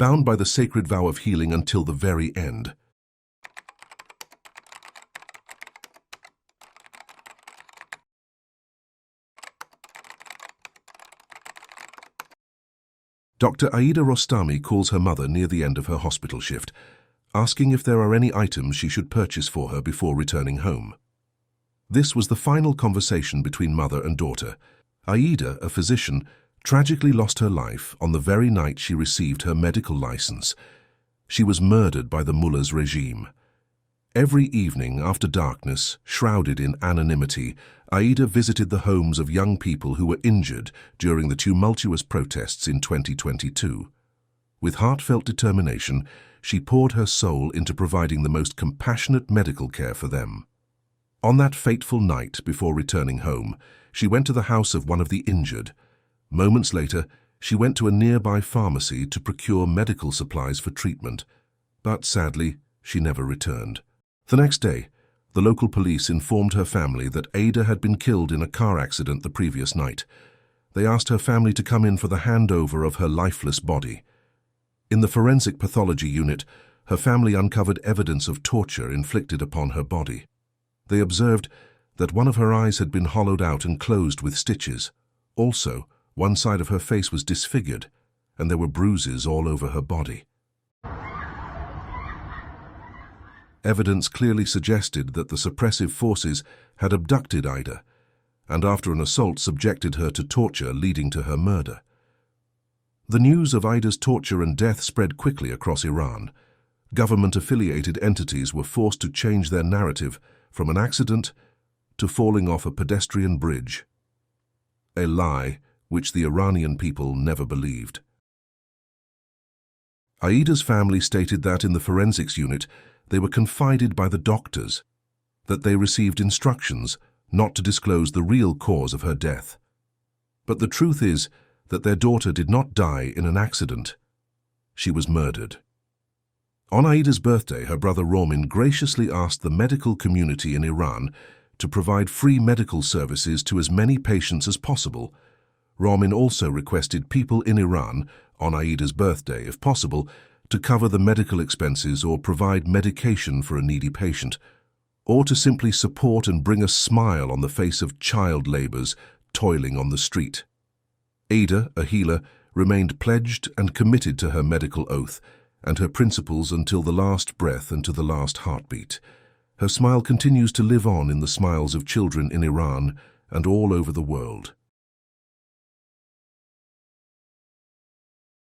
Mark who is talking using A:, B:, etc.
A: bound by the sacred vow of healing until the very end. Dr. Aida Rostami calls her mother near the end of her hospital shift, asking if there are any items she should purchase for her before returning home. This was the final conversation between mother and daughter. Aida, a physician, tragically lost her life on the very night she received her medical license. She was murdered by the mullah's regime. Every evening after darkness, shrouded in anonymity, Aida visited the homes of young people who were injured during the tumultuous protests in 2022. With heartfelt determination, she poured her soul into providing the most compassionate medical care for them. On that fateful night before returning home, she went to the house of one of the injured. Moments later, she went to a nearby pharmacy to procure medical supplies for treatment, but sadly, she never returned. The next day, the local police informed her family that Aida had been killed in a car accident the previous night. They asked her family to come in for the handover of her lifeless body. In the forensic pathology unit, her family uncovered evidence of torture inflicted upon her body. They observed that one of her eyes had been hollowed out and closed with stitches. Also, one side of her face was disfigured, and there were bruises all over her body. Evidence clearly suggested that the suppressive forces had abducted Aida, and after an assault subjected her to torture leading to her murder. The news of Aida's torture and death spread quickly across Iran. Government-affiliated entities were forced to change their narrative from an accident to falling off a pedestrian bridge. A lie which the Iranian people never believed. Aida's family stated that in the forensics unit, they were confided by the doctors, that they received instructions not to disclose the real cause of her death. But the truth is that their daughter did not die in an accident. She was murdered. On Aida's birthday, her brother Romin graciously asked the medical community in Iran to provide free medical services to as many patients as possible. Romin also requested people in Iran, on Aida's birthday, if possible, to cover the medical expenses or provide medication for a needy patient, or to simply support and bring a smile on the face of child laborers toiling on the street. Aida, a healer, remained pledged and committed to her medical oath and her principles until the last breath and to the last heartbeat. Her smile continues to live on in the smiles of children in Iran and all over the world.